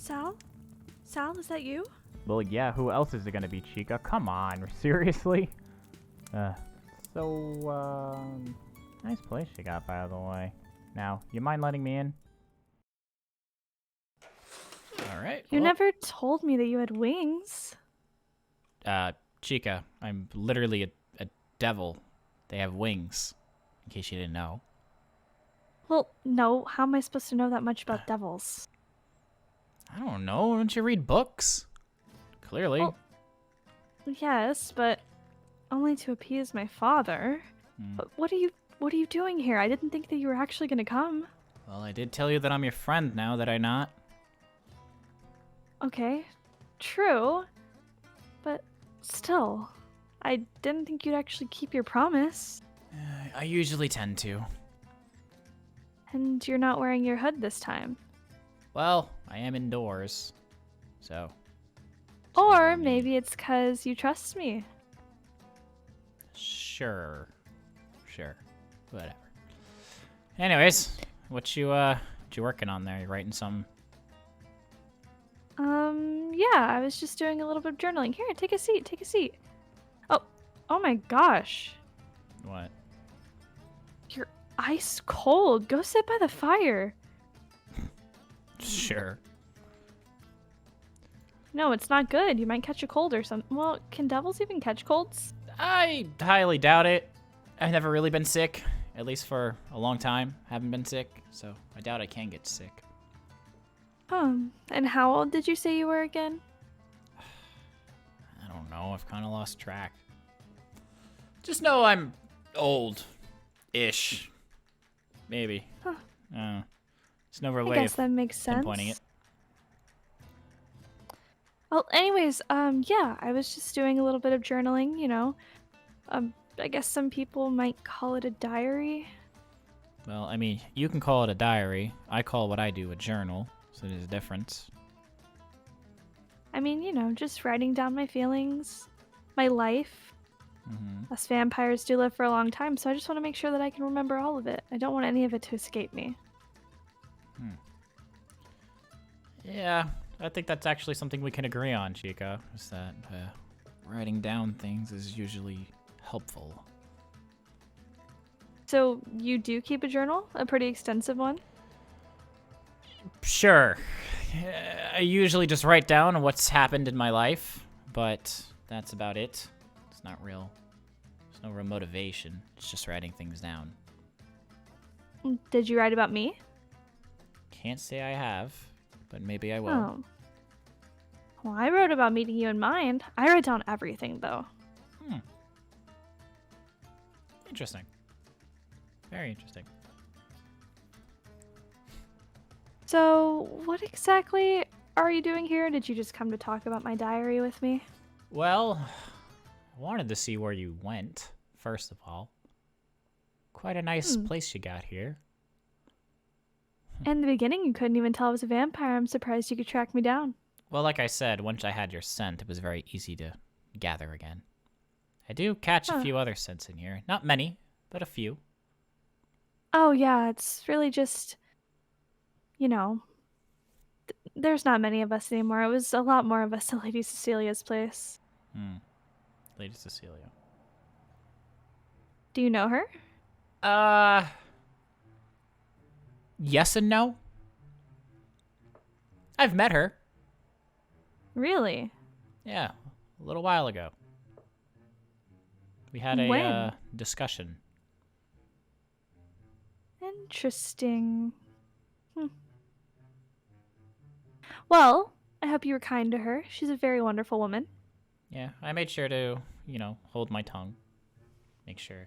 Sal? Sal, is that you? Well, yeah, who else is it gonna be, Chica? Come on, seriously? Nice place you got, by the way. Now, you mind letting me in? Alright. You never told me that you had wings. Chica, I'm literally a devil. They have wings, in case you didn't know. Well, no. How am I supposed to know that much about devils? I don't know. Don't you read books? Clearly. Well, yes, but only to appease my father. But what are you doing here? I didn't think that you were actually gonna come. Well, I did tell you that I'm your friend now, that I not? Okay, true. But still, I didn't think you'd actually keep your promise. I usually tend to. And you're not wearing your hood this time. Well, I am indoors, so. Or maybe it's 'cause you trust me. Sure. Whatever. Anyways, what you working on there? You writing some? Yeah, I was just doing a little bit of journaling. Here, take a seat. Oh my gosh. What? You're ice cold. Go sit by the fire. Sure. No, it's not good. You might catch a cold or something. Well, can devils even catch colds? I highly doubt it. I've never really been sick, at least for a long time. Haven't been sick, so I doubt I can get sick. And how old did you say you were again? I don't know. I've kind of lost track. Just know I'm old-ish. Maybe. Huh. It's no real I way guess of that makes sense. pinpointing it. Well, anyways, yeah, I was just doing a little bit of journaling, you know. I guess some people might call it a diary. Well, I mean, you can call it a diary. I call what I do a journal, so there's a difference. I mean, you know, just writing down my feelings, my life. Us vampires do live for a long time, so I just want to make sure that I can remember all of it. I don't want any of it to escape me. Yeah, I think that's actually something we can agree on, Chica, is that writing down things is usually helpful. So you do keep a journal? A pretty extensive one? Sure. I usually just write down what's happened in my life, but that's about it. It's not real. There's no real motivation. It's just writing things down. Did you write about me? Can't say I have, but maybe I will. Oh. Well, I wrote about meeting you in mind. I write down everything, though. Interesting. Very interesting. So, what exactly are you doing here? Did you just come to talk about my diary with me? Well, I wanted to see where you went, first of all. Quite a nice place you got here. In the beginning, you couldn't even tell I was a vampire. I'm surprised you could track me down. Well, like I said, once I had your scent, it was very easy to gather again. I do catch a few other scents in here. Not many, but a few. Oh, yeah, it's really just, you know, there's not many of us anymore. It was a lot more of us at Lady Cecilia's place. Lady Cecilia. Do you know her? Yes and no. I've met her. Really? Yeah, a little while ago. We had a When? discussion. Interesting. Well, I hope you were kind to her. She's a very wonderful woman. Yeah, I made sure to, you know, hold my tongue. Make sure.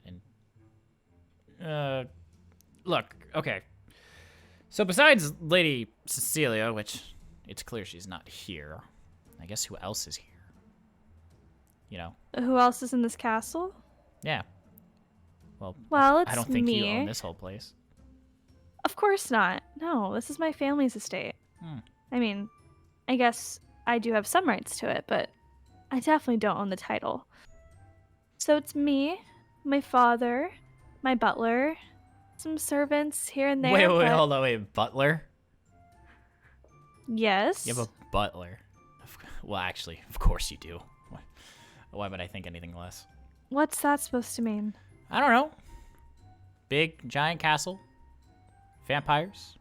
And, look, okay. So besides Lady Cecilia, which it's clear she's not here, I guess who else is here? You know? Who else is in this castle? Yeah. Well, It's I don't think me. you own this whole place. Of course not. No, this is my family's estate. I mean, I guess I do have some rights to it, but I definitely don't own the title. So it's me, my father, my butler, some servants here and there. Wait, but... hold on, wait, butler? Yes. You have a butler. Well, actually, of course you do. Why would I think anything less? What's that supposed to mean? I don't know. Big, giant castle. Vampires.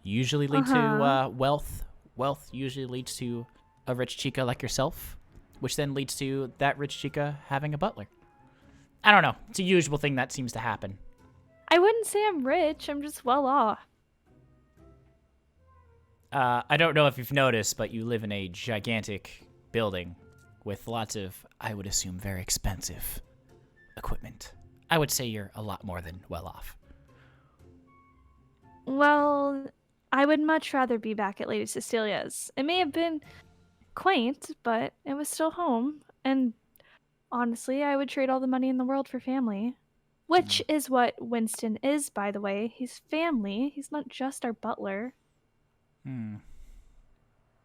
Usually lead to wealth. Wealth usually leads to a rich chica like yourself, which then leads to that rich chica having a butler. I don't know. It's a usual thing that seems to happen. I wouldn't say I'm rich. I'm just well off. I don't know if you've noticed, but you live in a gigantic building with lots of, I would assume, very expensive equipment. I would say you're a lot more than well off. Well, I would much rather be back at Lady Cecilia's. It may have been quaint, but it was still home. And honestly, I would trade all the money in the world for family. Which is what Winston is, by the way. He's family. He's not just our butler.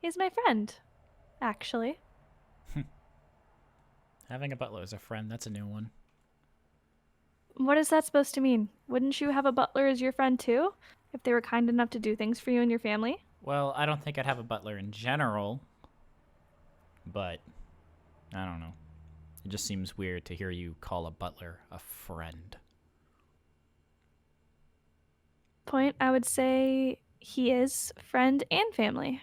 He's my friend, actually. Having a butler as a friend, that's a new one. What is that supposed to mean? Wouldn't you have a butler as your friend too? If they were kind enough to do things for you and your family? Well, I don't think I'd have a butler in general, but I don't know. It just seems weird to hear you call a butler a friend. Point, I would say he is friend and family.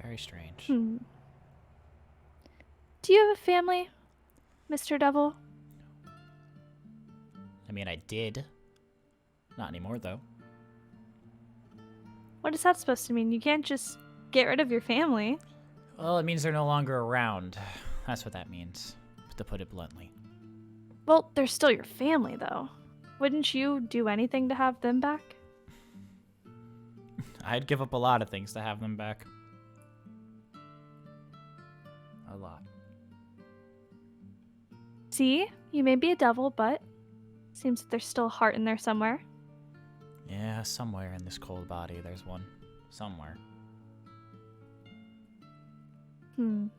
Very strange. Do you have a family, Mr. Devil? I mean, I did. Not anymore, though. What is that supposed to mean? You can't just get rid of your family. Well, it means they're no longer around. That's what that means, to put it bluntly. Well, they're still your family, though. Wouldn't you do anything to have them back? I'd give up a lot of things to have them back. A lot. See? You may be a devil, but seems that there's still a heart in there somewhere. Yeah, somewhere in this cold body, there's one. Somewhere. Do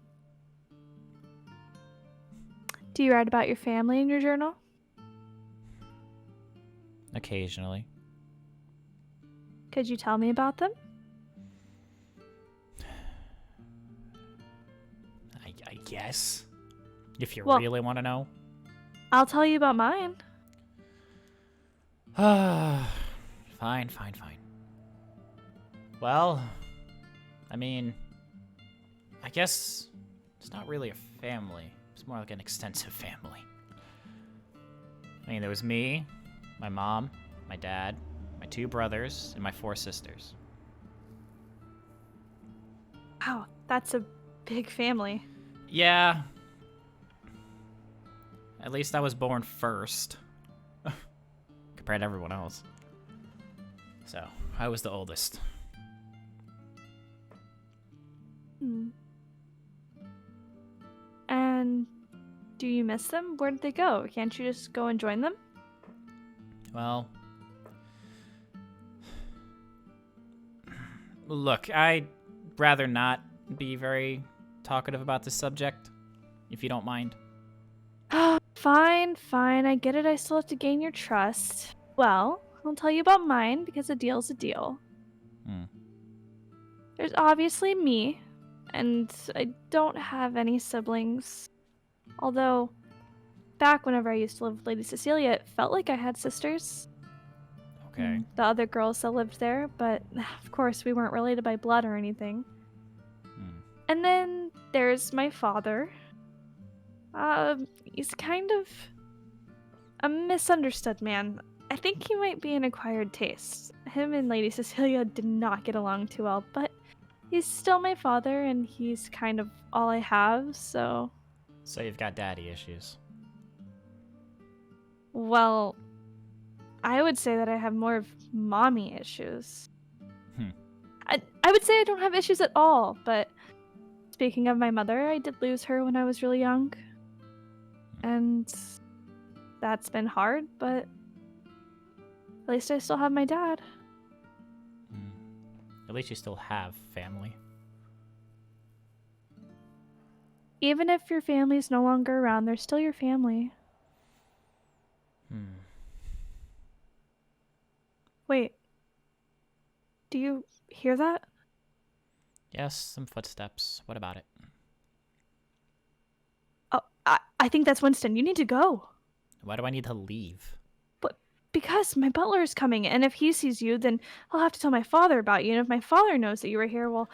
you write about your family in your journal? Occasionally. Could you tell me about them? I guess. If you Well, really want to know. I'll tell you about mine. Fine. Well, I mean, I guess it's not really a family. It's more like an extensive family. I mean, there was me, my mom, my dad, my 2 brothers, and my 4 sisters. Wow, that's a big family. Yeah. At least I was born first. Compared to everyone else. So, I was the oldest. And do you miss them? Where did they go? Can't you just go and join them? Well, look, I'd rather not be very talkative about this subject, if you don't mind. Fine. I get it. I still have to gain your trust. Well, I'll tell you about mine because a deal's a deal. There's obviously me, and I don't have any siblings. Although, back whenever I used to live with Lady Cecilia, it felt like I had sisters. Okay. The other girls that lived there, but of course we weren't related by blood or anything. And then there's my father. He's kind of a misunderstood man. I think he might be an acquired taste. Him and Lady Cecilia did not get along too well, but he's still my father, and he's kind of all I have, so... So you've got daddy issues. Well, I would say that I have more of mommy issues. I would say I don't have issues at all, but speaking of my mother, I did lose her when I was really young. And that's been hard, but at least I still have my dad. At least you still have family. Even if your family's no longer around, they're still your family. Wait. Do you hear that? Yes, some footsteps. What about it? Oh, I think that's Winston. You need to go. Why do I need to leave? But because my butler is coming, and if he sees you, then I'll have to tell my father about you. And if my father knows that you were here, well,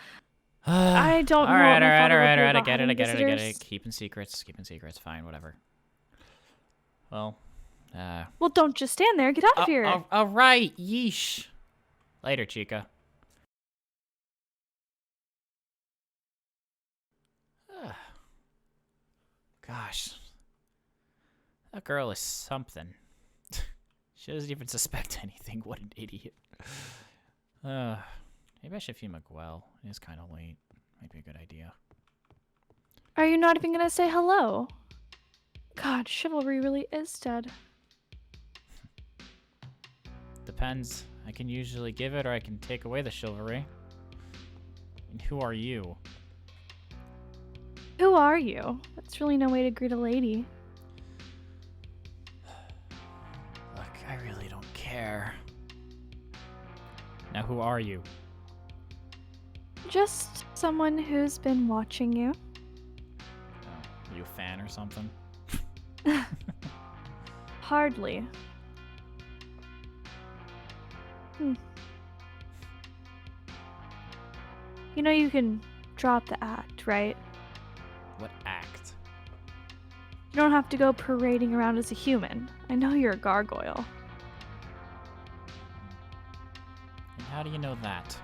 I don't know what my father would do about having visitors. Keeping secrets. Fine, whatever. Well, Well, don't just stand there. Get out of here. All right, yeesh. Later, Chica. Gosh. That girl is something. She doesn't even suspect anything. What an idiot. Maybe I should feed Miguel. It is kind of late. Might be a good idea. Are you not even gonna say hello? God, chivalry really is dead. Depends. I can usually give it or I can take away the chivalry. And who are you? Who are you? That's really no way to greet a lady. Look, I really don't care. Now, who are you? Just someone who's been watching you. Oh, are you a fan or something? Hardly. You know you can drop the act, right? What act? You don't have to go parading around as a human. I know you're a gargoyle. And how do you know that?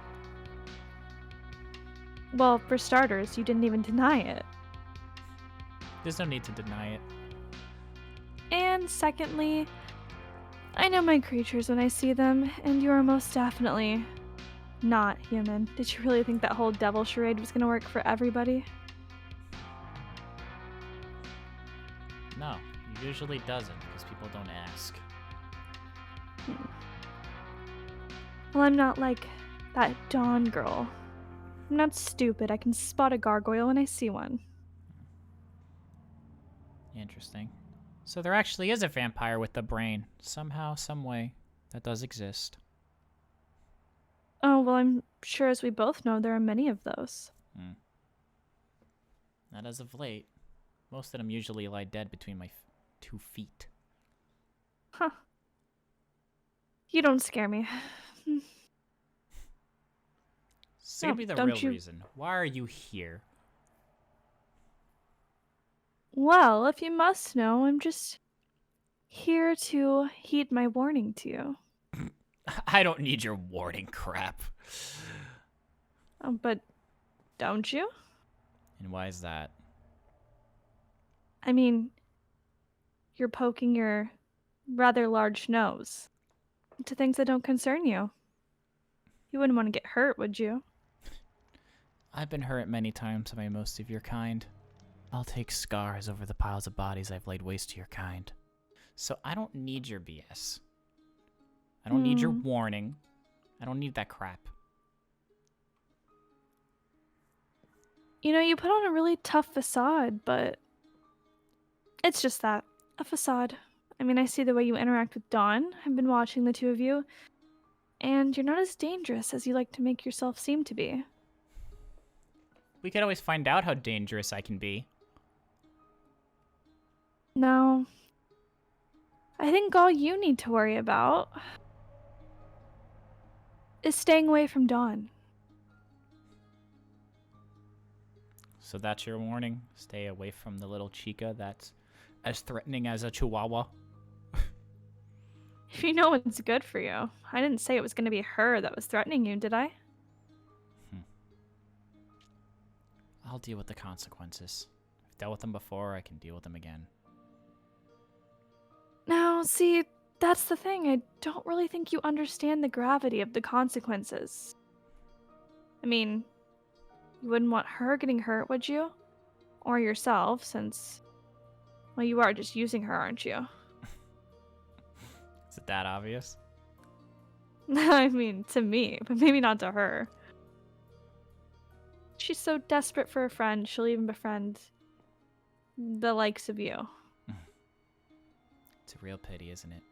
Well, for starters, you didn't even deny it. There's no need to deny it. And secondly, I know my creatures when I see them, and you are most definitely not human. Did you really think that whole devil charade was gonna work for everybody? No, it usually doesn't, because people don't ask. Well, I'm not like that Dawn girl. I'm not stupid. I can spot a gargoyle when I see one. Interesting. So there actually is a vampire with the brain. Somehow, some way, that does exist. Oh, well, I'm sure as we both know, there are many of those. Not as of late. Most of them usually lie dead between my 2 feet. Huh. You don't scare me. So give me the real reason. Why are you here? Well, if you must know, I'm just here to heed my warning to you. I don't need your warning crap. Oh, but don't you? And why is that? I mean, you're poking your rather large nose into things that don't concern you. You wouldn't want to get hurt, would you? I've been hurt many times by most of your kind. I'll take scars over the piles of bodies I've laid waste to your kind. So I don't need your BS. I don't need your warning. I don't need that crap. You know, you put on a really tough facade, but it's just that, a facade. I mean, I see the way you interact with Dawn. I've been watching the two of you, and you're not as dangerous as you like to make yourself seem to be. We could always find out how dangerous I can be. No. I think all you need to worry about is staying away from Dawn. So that's your warning? Stay away from the little chica that's as threatening as a chihuahua? If you know what's good for you. I didn't say it was going to be her that was threatening you, did I? I'll deal with the consequences. I've dealt with them before, I can deal with them again. Now, see, that's the thing. I don't really think you understand the gravity of the consequences. I mean, you wouldn't want her getting hurt, would you? Or yourself, since, well, you are just using her, aren't you? Is it that obvious? I mean, to me, but maybe not to her. She's so desperate for a friend, she'll even befriend the likes of you. It's a real pity, isn't it?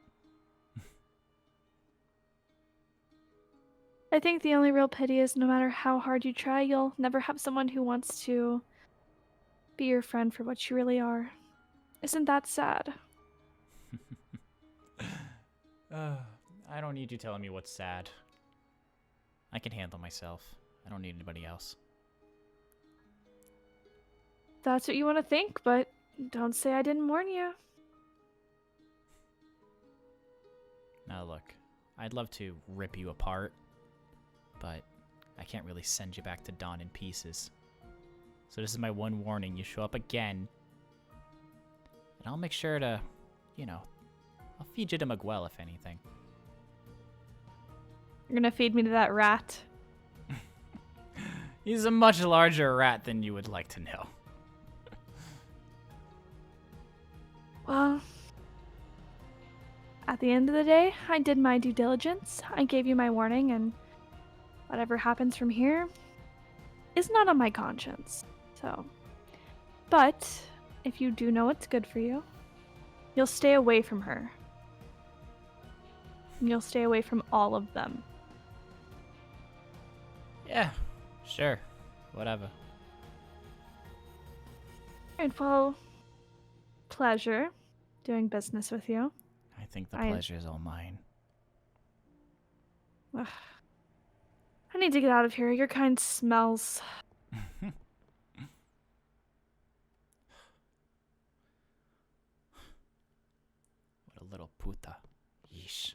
I think the only real pity is no matter how hard you try, you'll never have someone who wants to be your friend for what you really are. Isn't that sad? I don't need you telling me what's sad. I can handle myself. I don't need anybody else. That's what you want to think, but don't say I didn't warn you. Now look, I'd love to rip you apart, but I can't really send you back to Dawn in pieces. So this is my one warning. You show up again, and I'll make sure to, you know, I'll feed you to Miguel if anything. You're gonna feed me to that rat. He's a much larger rat than you would like to know. Well, at the end of the day, I did my due diligence. I gave you my warning, and whatever happens from here is not on my conscience. So, but if you do know what's good for you, you'll stay away from her. And you'll stay away from all of them. Yeah, sure. Whatever. Alright, well, pleasure doing business with you. I think the pleasure is all mine. Ugh. I need to get out of here. Your kind smells. What a little puta. Yeesh.